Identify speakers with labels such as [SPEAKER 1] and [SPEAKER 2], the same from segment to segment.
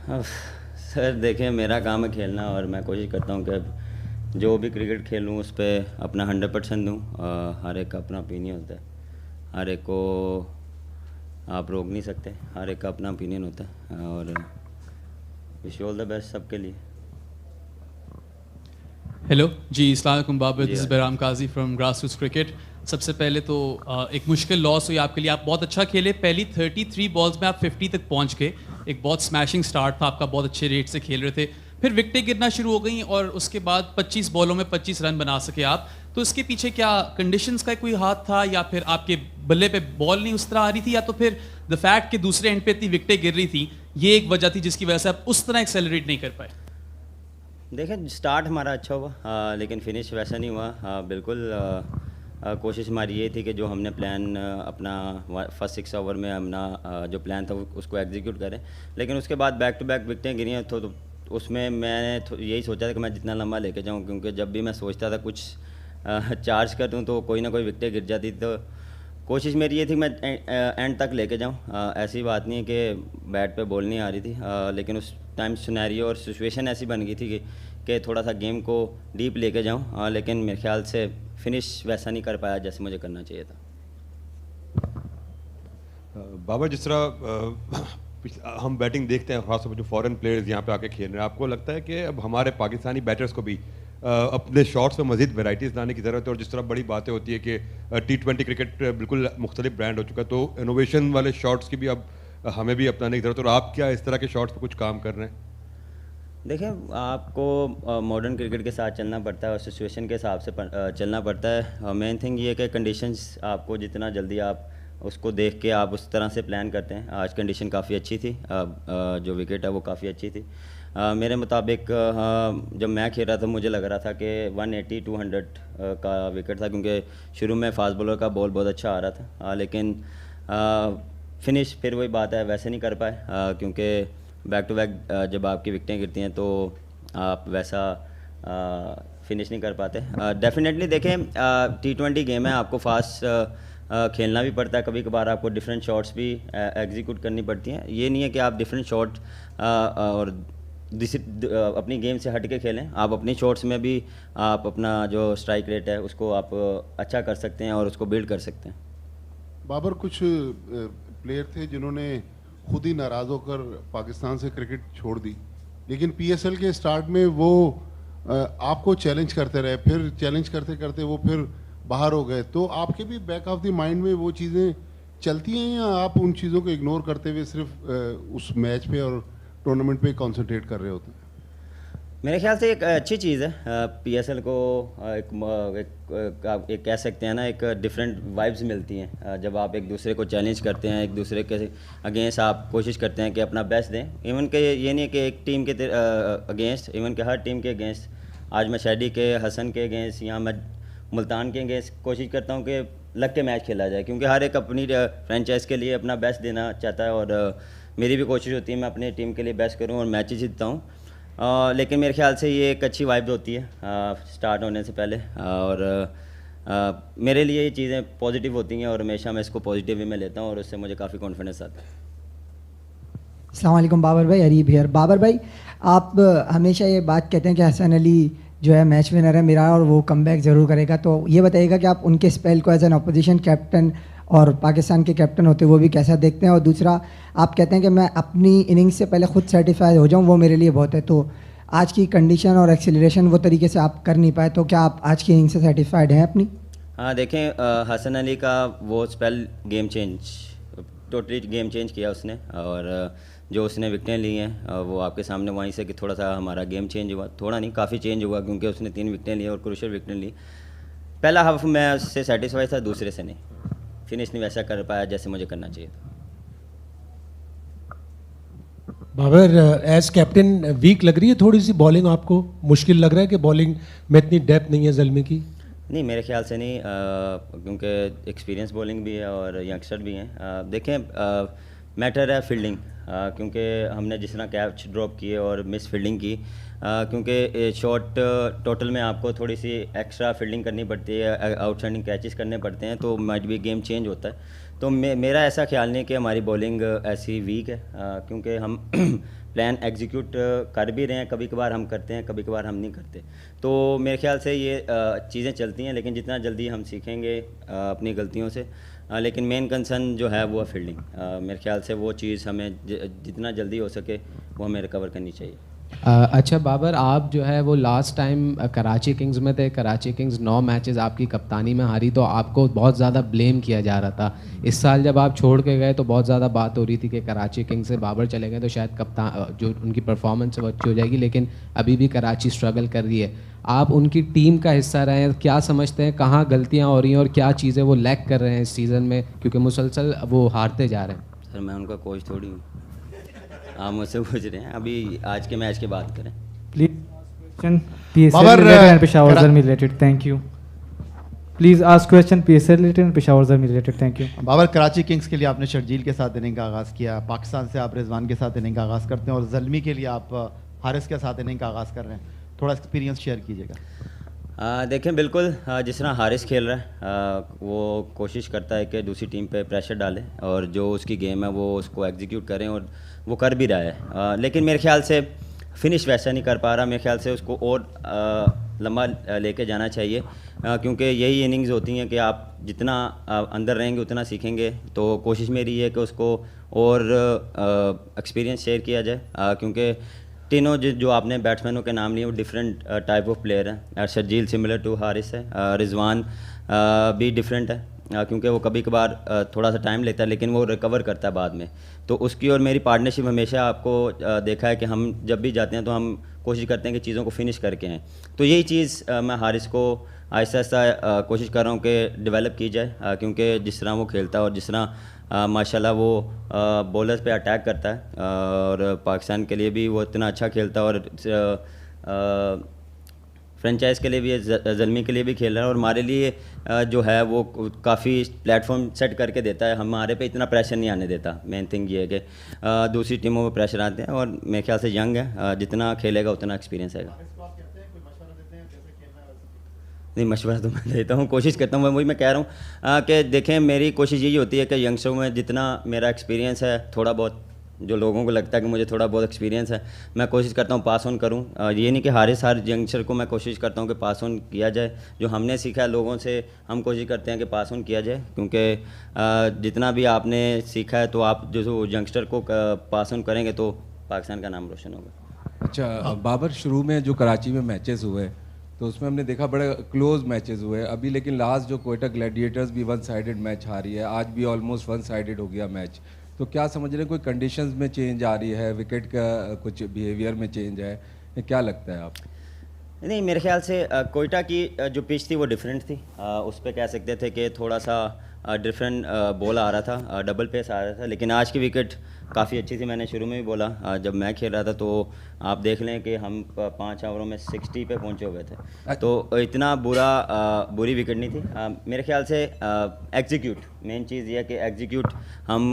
[SPEAKER 1] अब सर देखिए, मेरा काम है खेलना और मैं कोशिश करता हूँ कि जो भी क्रिकेट खेलूँ उस पर अपना 100% दूँ। हर एक का अपना ओपिनियन होता है, हर एक को आप रोक नहीं सकते, हर एक का अपना ओपिनियन होता है और विश ऑल द बेस्ट सबके लिए।
[SPEAKER 2] हेलो जी, अस्सलाम वालेकुम बाबर,
[SPEAKER 1] जी
[SPEAKER 2] दिस इज़
[SPEAKER 1] हाँ।
[SPEAKER 2] बैराम काजी फ्रॉम ग्रासरूट्स क्रिकेट। सबसे पहले तो एक मुश्किल लॉस हुई आपके लिए। आप बहुत अच्छा खेले, पहली 33 बॉल्स में आप 50 तक पहुंच गए। एक बहुत स्मैशिंग स्टार्ट था आपका, बहुत अच्छे रेट से खेल रहे थे। फिर विकेटें गिरना शुरू हो गई और उसके बाद 25 बॉलों में 25 रन बना सके आप। तो इसके पीछे क्या कंडीशंस का कोई हाथ था, या फिर आपके बल्ले पे बॉल नहीं उस तरह आ रही थी, या तो फिर द फैक्ट कि दूसरे एंड पे इतनी विकेटें गिर रही थी, ये एक वजह थी जिसकी वजह से आप उस तरह एक्सेलरेट नहीं कर पाए?
[SPEAKER 1] देखिए, स्टार्ट हमारा अच्छा हुआ, लेकिन फिनिश वैसा नहीं हुआ। बिल्कुल कोशिश हमारी ये थी कि जो हमने प्लान अपना फर्स्ट 6 ओवर में अपना जो प्लान था उसको एग्जीक्यूट करें। लेकिन उसके बाद बैक टू बैक विकटें गिरी हैं, तो उसमें मैंने यही सोचा था कि मैं जितना लंबा लेके जाऊं, क्योंकि जब भी मैं सोचता था कुछ चार्ज कर दूं तो कोई ना कोई विकटें गिर जाती। तो कोशिश मेरी ये थी कि मैं एंड तक लेके जाऊं। ऐसी बात नहीं है कि बैट पे बॉल नहीं आ रही थी, लेकिन उस टाइम सिनेरियो और सिचुएशन ऐसी बन गई थी कि थोड़ा सा गेम को डीप लेके जाऊं, लेकिन मेरे ख्याल से फिनिश वैसा नहीं कर पाया जैसे मुझे करना चाहिए था।
[SPEAKER 3] बाबर, जिस तरह हम बैटिंग देखते हैं, खासतौर पर जो फॉरेन प्लेयर्स यहाँ पे आके खेल रहे हैं, आपको लगता है कि अब हमारे पाकिस्तानी बैटर्स को भी अपने शॉट्स में मजीद वेराइटीज़ लाने की ज़रूरत है? और जिस तरह बड़ी बातें होती है कि T20 क्रिकेट बिल्कुल मुख्तलिफ ब्रांड हो चुका है, तो इनोवेशन वाले शॉट्स की भी अब हमें भी अपनाने की ज़रूरत है। और आप क्या इस तरह के शॉट्स पर कुछ काम कर रहे हैं?
[SPEAKER 1] देखिए, आपको मॉडर्न क्रिकेट के साथ चलना पड़ता है और सिचुएशन के हिसाब से चलना पड़ता है। मेन थिंग ये है कि कंडीशंस आपको जितना जल्दी आप उसको देख के आप उस तरह से प्लान करते हैं। आज कंडीशन काफ़ी अच्छी थी, जो विकेट है वो काफ़ी अच्छी थी। मेरे मुताबिक जब मैं खेल रहा था मुझे लग रहा था कि 180-200 का विकेट था, क्योंकि शुरू में फास्ट बॉलर का बॉल बहुत अच्छा आ रहा था। लेकिन फिनिश फिर वही बात है, वैसे नहीं कर पाए, क्योंकि बैक टू बैक जब आपकी विकटें गिरती हैं तो आप वैसा फिनिश नहीं कर पाते। डेफिनेटली देखें, T20 गेम है, आपको फास्ट खेलना भी पड़ता है। कभी कभार आपको डिफरेंट शॉट्स भी एग्जीक्यूट करनी पड़ती हैं। ये नहीं है कि आप डिफरेंट शॉट और अपनी गेम से हट के खेलें। आप अपनी शॉट्स में भी आप अपना जो स्ट्राइक रेट है उसको आप अच्छा कर सकते हैं और उसको बिल्ड कर सकते हैं।
[SPEAKER 4] बाबर, कुछ प्लेयर थे जिन्होंने खुद ही नाराज़ होकर पाकिस्तान से क्रिकेट छोड़ दी, लेकिन PSL के स्टार्ट में वो आपको चैलेंज करते रहे, फिर चैलेंज करते करते वो फिर बाहर हो गए। तो आपके भी बैक ऑफ द माइंड में वो चीज़ें चलती हैं, या आप उन चीज़ों को इग्नोर करते हुए सिर्फ उस मैच पे और टूर्नामेंट पे कंसंट्रेट कर रहे होते हैं?
[SPEAKER 1] मेरे ख्याल से एक अच्छी चीज़ है। PSL को एक कह सकते हैं ना, एक डिफरेंट वाइब्स मिलती हैं जब आप एक दूसरे को चैलेंज करते हैं, एक दूसरे के अगेंस्ट आप कोशिश करते हैं कि अपना बेस्ट दें। इवन के ये नहीं है कि एक टीम के अगेंस्ट, इवन के हर टीम के अगेंस्ट। आज मैं शैडी के, हसन के अगेंस्ट, या मैं मुल्तान के अगेंस्ट कोशिश करता हूँ कि लग के मैच खेला जाए, क्योंकि हर एक अपनी फ्रेंचाइज के लिए अपना बेस्ट देना चाहता है। और मेरी भी कोशिश होती है मैं अपनी टीम के लिए बेस्ट करूँ और मैच जीतता हूँ। लेकिन मेरे ख्याल से ये एक अच्छी वाइब होती है स्टार्ट होने से पहले, और मेरे लिए ये चीज़ें पॉजिटिव होती हैं और हमेशा मैं इसको पॉजिटिव वे में लेता हूँ और उससे मुझे काफ़ी कॉन्फिडेंस आता है।
[SPEAKER 5] अस्सलाम वालेकुम बाबर भाई, अरीब हियर। बाबर भाई, आप हमेशा ये बात कहते हैं कि हसन अली जो है मैच विनर है मेरा और वो कमबैक ज़रूर करेगा, तो ये बताइएगा कि आप उनके स्पेल को एज एन अपोजिशन कैप्टन और पाकिस्तान के कैप्टन होते वो भी कैसा देखते हैं? और दूसरा, आप कहते हैं कि मैं अपनी इनिंग्स से पहले खुद सर्टिफाई हो जाऊं, वो मेरे लिए बहुत है। तो आज की कंडीशन और एक्सीलरेशन वो तरीके से आप कर नहीं पाए, तो क्या आप आज की इनिंग्स से सर्टिफाइड हैं अपनी?
[SPEAKER 1] हाँ देखें, हसन अली का वो spell game change, totally game change किया उसने। और जो उसने विकटें ली हैं वो आपके सामने वहीं से कि थोड़ा सा हमारा गेम चेंज हुआ, थोड़ा नहीं काफ़ी चेंज हुआ, क्योंकि उसने 3 विकटें ली और क्रूशियल विकटें ली। पहला हाफ मैं उससे सेटिस्फाई था, दूसरे से नहीं। फिनिश नहीं वैसा कर पाया जैसे मुझे करना चाहिए था।
[SPEAKER 6] बाबर, एज कैप्टन वीक लग रही है थोड़ी सी बॉलिंग? आपको मुश्किल लग रहा है कि बॉलिंग में इतनी डेप्थ नहीं है ज़ल्मी की?
[SPEAKER 1] नहीं, मेरे ख्याल से नहीं, क्योंकि एक्सपीरियंस बॉलिंग भी है और यंगस्टर भी हैं। देखें, मैटर है फील्डिंग, क्योंकि हमने जिस तरह कैच ड्रॉप किए और मिस फील्डिंग की, क्योंकि शॉट टोटल में आपको थोड़ी सी एक्स्ट्रा फील्डिंग करनी पड़ती है, आउटस्टैंडिंग कैचेस करने पड़ते हैं, तो माइट भी गेम चेंज होता है। तो मेरा ऐसा ख्याल नहीं कि हमारी बॉलिंग ऐसी वीक है, क्योंकि हम प्लान एग्जीक्यूट कर भी रहे हैं, कभी कभार हम करते हैं, कभी कभार हम नहीं करते। तो मेरे ख्याल से ये चीज़ें चलती हैं, लेकिन जितना जल्दी हम सीखेंगे अपनी गलतियों से, लेकिन मेन कंसर्न जो है वो है फील्डिंग। मेरे ख्याल से वो चीज़ हमें जितना जल्दी हो सके वो हमें रिकवर करनी चाहिए।
[SPEAKER 7] अच्छा बाबर, आप जो है वो लास्ट टाइम कराची किंग्स में थे, कराची किंग्स 9 मैचेस आपकी कप्तानी में हारी, तो आपको बहुत ज़्यादा ब्लेम किया जा रहा था। इस साल जब आप छोड़ के गए तो बहुत ज़्यादा बात हो रही थी कि कराची किंग्स से बाबर चले गए तो शायद कप्तान जो उनकी परफॉर्मेंस है वो अच्छी हो जाएगी, लेकिन अभी भी कराची स्ट्रगल कर रही है। आप उनकी टीम का हिस्सा रहे हैं, क्या समझते हैं कहाँ गलतियाँ हो रही हैं और क्या चीज़ें वो लैक कर रहे हैं इस सीज़न में, क्योंकि मुसलसल वो हारते जा रहे हैं?
[SPEAKER 1] सर मैं उनका कोच थोड़ी हूँ, आप मुझसे पूछ रहे हैं, अभी आज के मैच की बात करें।
[SPEAKER 8] Please question PSL related and Peshawar Zalmi related. Thank you. Please ask question PSL related and Peshawar Zalmi related. Thank you.
[SPEAKER 9] Babar, Karachi Kings के लिए आपने शर्जील के साथ इनिंग का आगाज़ किया, पाकिस्तान से आप रिजवान के साथ इनिंग का आगाज़ करते हैं और ज़ल्मी के लिए आप हारिस के साथ इनिंग का आगाज़ कर रहे हैं, थोड़ा एक्सपीरियंस शेयर कीजिएगा।
[SPEAKER 1] देखें बिल्कुल जिस तरह हारिस खेल रहा है वो कोशिश करता है कि दूसरी टीम पे प्रेशर डाले और जो उसकी गेम है वो उसको एग्जीक्यूट करें, और वो कर भी रहा है। लेकिन मेरे ख्याल से फिनिश वैसा नहीं कर पा रहा। मेरे ख्याल से उसको और लंबा लेके जाना चाहिए, क्योंकि यही इनिंग्स होती हैं कि आप जितना अंदर रहेंगे उतना सीखेंगे। तो कोशिश मेरी है कि उसको और एक्सपीरियंस शेयर किया जाए, क्योंकि तीनों जो आपने बैट्समैनों के नाम लिए वो डिफरेंट टाइप ऑफ प्लेयर हैं। शर्जील सिमिलर टू हारिस है, रिजवान भी डिफरेंट है, क्योंकि वो कभी कभार थोड़ा सा टाइम लेता है लेकिन वो रिकवर करता है बाद में। तो उसकी और मेरी पार्टनरशिप हमेशा आपको देखा है कि हम जब भी जाते हैं तो हम कोशिश करते हैं कि चीज़ों को फिनिश करके आएँ। तो यही चीज़ मैं हारिस को आहिस्ता आहिस्ता कोशिश कर रहा हूँ कि डेवलप की जाए, क्योंकि जिस तरह वो खेलता है और जिस तरह माशाल्लाह वो बॉलर्स पे अटैक करता है, और पाकिस्तान के लिए भी वो इतना अच्छा खेलता है, और फ्रेंचाइज के लिए भी ज़ल्मी के लिए भी खेल रहा है, और हमारे लिए जो है वो काफ़ी प्लेटफॉर्म सेट करके देता है, हमारे पे इतना प्रेशर नहीं आने देता। मेन थिंग ये है कि दूसरी टीमों में प्रेशर आते हैं, और मेरे ख्याल से यंग है, जितना खेलेगा उतना एक्सपीरियंस आएगा। नहीं, मशवरा तो मैं देता हूँ, कोशिश करता हूँ। वही मैं कह रहा हूँ कि देखें मेरी कोशिश यही होती है कि यंगस्टरों में जितना मेरा एक्सपीरियंस है, थोड़ा बहुत जो लोगों को लगता है कि मुझे थोड़ा बहुत एक्सपीरियंस है, मैं कोशिश करता हूँ पास ऑन करूँ। ये नहीं कि हर यंगस्टर को मैं कोशिश करता हूँ कि पास ऑन किया जाए, जो हमने सीखा है लोगों से हम कोशिश करते हैं कि पास ऑन किया जाए, क्योंकि जितना भी आपने सीखा है तो आप जो यंगस्टर को पास ऑन करेंगे तो पाकिस्तान का नाम रोशन होगा।
[SPEAKER 10] अच्छा बाबर, शुरू में जो कराची में मैचेस हुए तो उसमें हमने देखा बड़े क्लोज मैचेस हुए अभी, लेकिन लास्ट जो कोयटा ग्लैडिएटर्स भी 1 साइडेड मैच हारी है, आज भी ऑलमोस्ट 1 साइडेड हो गया मैच। तो क्या समझ रहे हैं कोई कंडीशंस में चेंज आ रही है, विकेट का कुछ बिहेवियर में चेंज है, क्या लगता है आप?
[SPEAKER 1] नहीं, मेरे ख्याल से कोयटा की जो पिच थी वो डिफरेंट थी। उस पर कह सकते थे कि थोड़ा सा डिफरेंट बॉल आ रहा था, डबल पेस आ रहा था, लेकिन आज की विकेट काफ़ी अच्छी थी। मैंने शुरू में भी बोला जब मैं खेल रहा था, तो आप देख लें कि हम 5 ओवरों में 60 पे पहुंचे हुए थे, तो इतना बुरी विकेट नहीं थी। मेरे ख्याल से एग्जीक्यूट मेन चीज़ ये है कि एग्जीक्यूट हम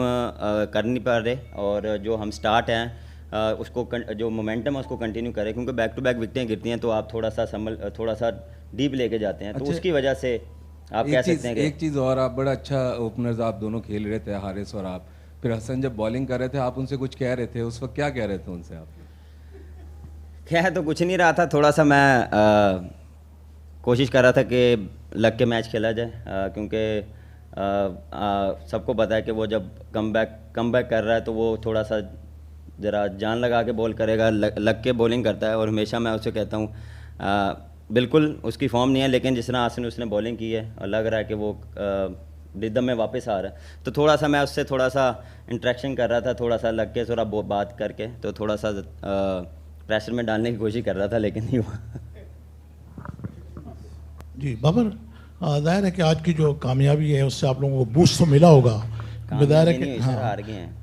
[SPEAKER 1] कर नहीं पा रहे, और जो हम स्टार्ट हैं उसको जो मोमेंटम है उसको कंटिन्यू करें, क्योंकि बैक टू बैक विकेटें गिरती हैं तो आप थोड़ा सा डीप लेके जाते हैं। तो उसकी वजह से आप कह सकते हैं कि
[SPEAKER 10] एक चीज़ और, आप बड़ा अच्छा ओपनर्स आप दोनों खेल रहे थे, हारिस और आप, फिर हसन जब बॉलिंग कर रहे थे आप उनसे कुछ कह रहे थे, उस वक्त क्या कह रहे थे उनसे आप?
[SPEAKER 1] कह तो कुछ नहीं रहा था, थोड़ा सा मैं कोशिश कर रहा था कि लग के मैच खेला जाए, क्योंकि सबको पता है कि वो जब कम बैक कर रहा है तो वो थोड़ा सा ज़रा जान लगा के बॉल करेगा, लग के बॉलिंग करता है। और हमेशा मैं उसे कहता हूँ बिल्कुल उसकी फॉर्म नहीं है, लेकिन जिस तरह आसिन उसने बॉलिंग की है और लग रहा है कि वो रिदम में वापस आ रहा है, तो थोड़ा सा मैं उससे थोड़ा सा इंटरेक्शन कर रहा था, थोड़ा सा लग के थोड़ा बात करके, तो थोड़ा सा प्रेशर में डालने की कोशिश कर रहा था, लेकिन नहीं हुआ।
[SPEAKER 11] जी बाबर, जाहिर है कि आज की जो कामयाबी है उससे आप लोगों को बूस्ट तो मिला होगा। जाहिर है कि
[SPEAKER 1] हार गए हैं,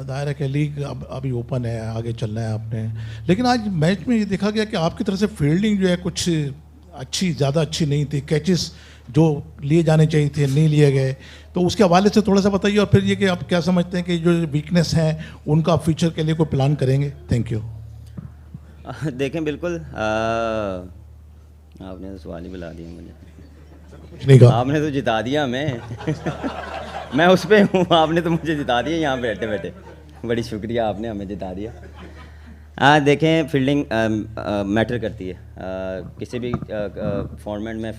[SPEAKER 11] दायरा के लीग अभी ओपन है, आगे चलना है आपने, लेकिन आज मैच में ये देखा गया कि आपकी तरफ से फील्डिंग जो है कुछ ज़्यादा अच्छी नहीं थी, कैचेस जो लिए जाने चाहिए थे नहीं लिए गए, तो उसके हवाले से थोड़ा सा बताइए। और फिर ये कि आप क्या समझते हैं कि जो वीकनेस हैं उनका फ्यूचर के लिए कोई प्लान करेंगे? Thank you.
[SPEAKER 1] देखें बिल्कुल आपने तो सवाल ही बुला दिया मुझे,
[SPEAKER 11] कुछ नहीं कहा
[SPEAKER 1] आपने तो जिता दिया हमें मैं उस पर हूँ, आपने तो मुझे जिता दिया यहाँ बैठे बैठे। बड़ी शुक्रिया, आपने हमें जिता दिया। हाँ देखें, फील्डिंग मैटर करती है किसी भी फॉर्मेट में।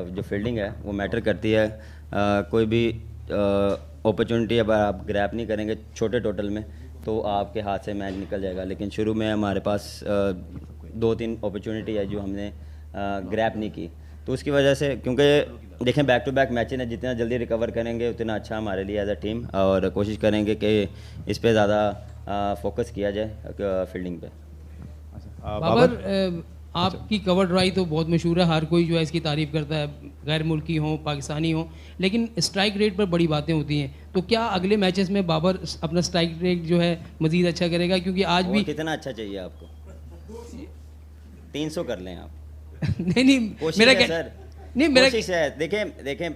[SPEAKER 1] जो फील्डिंग है वो मैटर करती है। कोई भी अपॉर्चुनिटी अब आप ग्रैप नहीं करेंगे छोटे टोटल में तो आपके हाथ से मैच निकल जाएगा। लेकिन शुरू में हमारे पास 2-3 अपॉर्चुनिटी है जो हमने ग्रैप नहीं की, तो उसकी वजह से, क्योंकि देखें बैक टू बैक मैचें हैं, जितना जल्दी रिकवर करेंगे उतना अच्छा हमारे लिए एज अ टीम, और कोशिश करेंगे कि इस पे ज़्यादा फोकस किया जाए फील्डिंग पे।
[SPEAKER 12] बाबर, आपकी कवर ड्राइव तो बहुत मशहूर है, हर कोई जो है इसकी तारीफ़ करता है, गैर मुल्की हो पाकिस्तानी हो, लेकिन स्ट्राइक रेट पर बड़ी बातें होती हैं। तो क्या अगले मैचेस में बाबर अपना स्ट्राइक रेट जो है मज़ीद अच्छा करेगा? क्योंकि आज भी
[SPEAKER 1] कितना अच्छा चाहिए आपको? 300 कर लें आप।
[SPEAKER 12] नहीं मेरा सर, नहीं मेरा
[SPEAKER 1] कोशिश है। देखें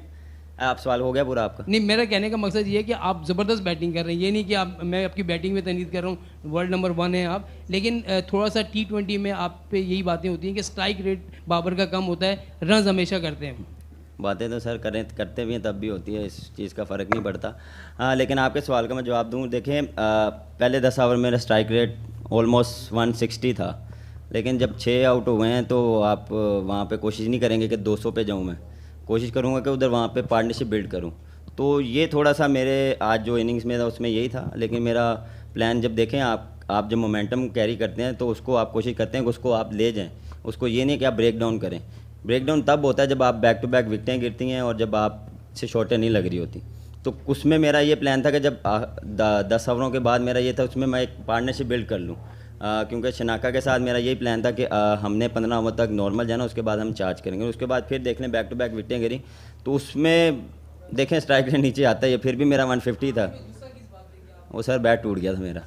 [SPEAKER 1] आप, सवाल हो गया पूरा आपका?
[SPEAKER 12] नहीं, मेरा कहने का मकसद ये है कि आप ज़बरदस्त बैटिंग कर रहे हैं, ये नहीं कि आप, मैं आपकी बैटिंग में तनकीद कर रहा हूँ, वर्ल्ड नंबर 1 है आप, लेकिन थोड़ा सा T20 में आप पे यही बातें होती हैं कि स्ट्राइक रेट बाबर का कम होता है, रन हमेशा करते हैं।
[SPEAKER 1] बातें तो सर करते भी हैं तब भी होती है, इस चीज़ का फ़र्क नहीं पड़ता। हाँ, लेकिन आपके सवाल का मैं जवाब दूँ। देखें पहले 10 ओवर मेरा स्ट्राइक रेट ऑलमोस्ट 160 था, लेकिन जब 6 आउट हुए हैं तो आप वहाँ पे कोशिश नहीं करेंगे कि 200 पे जाऊँ। मैं कोशिश करूँगा कि उधर वहाँ पे पार्टनरशिप बिल्ड करूँ। तो ये थोड़ा सा मेरे आज जो इनिंग्स में था उसमें यही था। लेकिन मेरा प्लान, जब देखें आप जब मोमेंटम कैरी करते हैं तो उसको आप कोशिश करते हैं कि उसको आप ले जाएं, उसको ये नहीं कि आप ब्रेक डाउन करें। ब्रेक डाउन तब होता है जब आप बैक टू बैक विकटें गिरती हैं और जब आप से शॉटें नहीं लग रही होती। तो उसमें मेरा ये प्लान था कि जब 10 ओवरों के बाद मेरा ये था उसमें मैं एक पार्टनरशिप बिल्ड कर लूँ, क्योंकि शनाका के साथ मेरा यही प्लान था कि हमने 15 ओवर तक नॉर्मल जाना, उसके बाद हम चार्ज करेंगे, उसके बाद फिर देख लें बैक टू बैक विकटें गिरी तो उसमें देखें स्ट्राइक रेट नीचे आता है। फिर भी मेरा 150 था, वो सर बैट टूट गया था मेरा।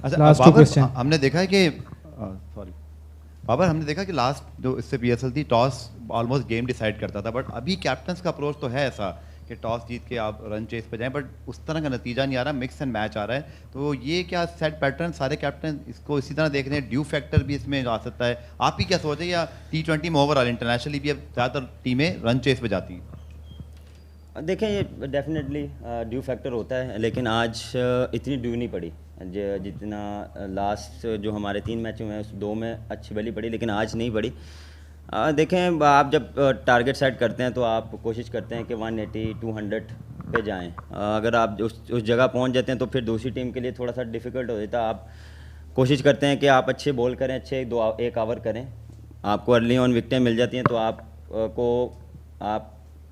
[SPEAKER 9] अच्छा बाबर, हमने देखा है कि बाबर हमने देखा कि लास्ट जो इससे PSL थी, टॉस ऑलमोस्ट गेम डिसाइड करता था, बट अभी कैप्टन्स का अप्रोच तो है ऐसा कि टॉस जीत के आप रन चेस पे जाएं, बट उस तरह का नतीजा नहीं आ रहा, मिक्स एंड मैच आ रहा है। तो ये क्या सेट पैटर्न सारे कैप्टन इसको इसी तरह देख रहे हैं? ड्यू फैक्टर भी इसमें आ सकता है, आप ही क्या सोचें? या T20 में ओवरऑल इंटरनेशनली भी अब ज़्यादातर टीमें रन चेस पे जाती हैं?
[SPEAKER 1] देखें ये डेफिनेटली ड्यू फैक्टर होता है, लेकिन आज इतनी ड्यू नहीं पड़ी जितना लास्ट जो हमारे 3 मैच हुए हैं उस 2 में अच्छी भली पड़ी, लेकिन आज नहीं पड़ी। देखें आप जब टारगेट सेट करते हैं तो आप कोशिश करते हैं कि 180-200 पे जाएं। अगर आप उस जगह पहुंच जाते हैं तो फिर दूसरी टीम के लिए थोड़ा सा डिफ़िकल्ट हो जाता है। आप कोशिश करते हैं कि आप अच्छे बॉल करें, अच्छे 1 ओवर करें, आपको अर्ली ऑन विकटें मिल जाती हैं तो आप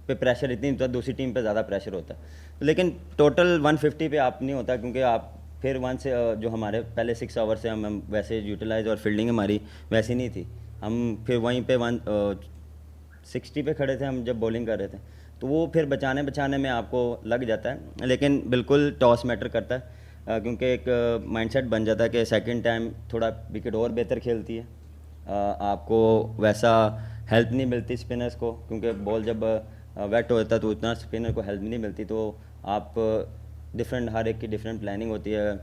[SPEAKER 1] पे प्रेशर इतनी होता है, दूसरी टीम पे ज़्यादा प्रेशर होता है। लेकिन टोटल 150 पे आप नहीं होता, क्योंकि आप फिर 1 से जो हमारे पहले 6 ओवर से हम वैसे यूटिलाइज, और फील्डिंग हमारी वैसी नहीं थी, हम फिर वहीं पे 160 पे खड़े थे हम जब बॉलिंग कर रहे थे, तो वो फिर बचाने में आपको लग जाता है। लेकिन बिल्कुल टॉस मैटर करता है, क्योंकि एक माइंडसेट बन जाता है कि सेकंड टाइम थोड़ा विकेट और बेहतर खेलती है, आपको वैसा हेल्प नहीं मिलती स्पिनर्स को, क्योंकि बॉल जब वेट होता है तो उतना स्पिनर को हेल्प नहीं मिलती। तो आप डिफरेंट, हर एक की डिफरेंट प्लानिंग होती है,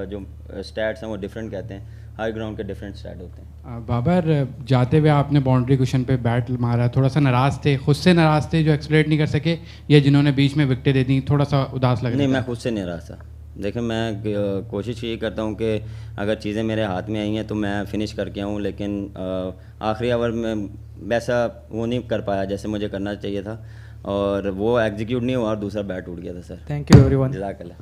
[SPEAKER 1] जो स्टैट्स हैं वो डिफरेंट कहते हैं, हर ग्राउंड के डिफरेंट स्टैट होते हैं।
[SPEAKER 13] बाबर, जाते हुए आपने बाउंड्री कुशन पे बैट मारा, थोड़ा सा नाराज़ थे, खुद से नाराज़ थे जो एक्सलेट नहीं कर सके, या जिन्होंने बीच में विकेटें दे दी, थोड़ा सा उदास लग रहा?
[SPEAKER 1] नहीं, मैं खुद से नाराज़ था। देखिए मैं कोशिश यही करता हूँ कि अगर चीज़ें मेरे हाथ में आई हैं तो मैं फ़िनिश करके आऊँ, लेकिन आखिरी ओवर में वैसा वो नहीं कर पाया जैसे मुझे करना चाहिए था, और वो एग्जीक्यूट नहीं हुआ और दूसरा बैट उड़ गया था सर।
[SPEAKER 8] Thank you everyone.
[SPEAKER 1] जज़ाकल्लाह।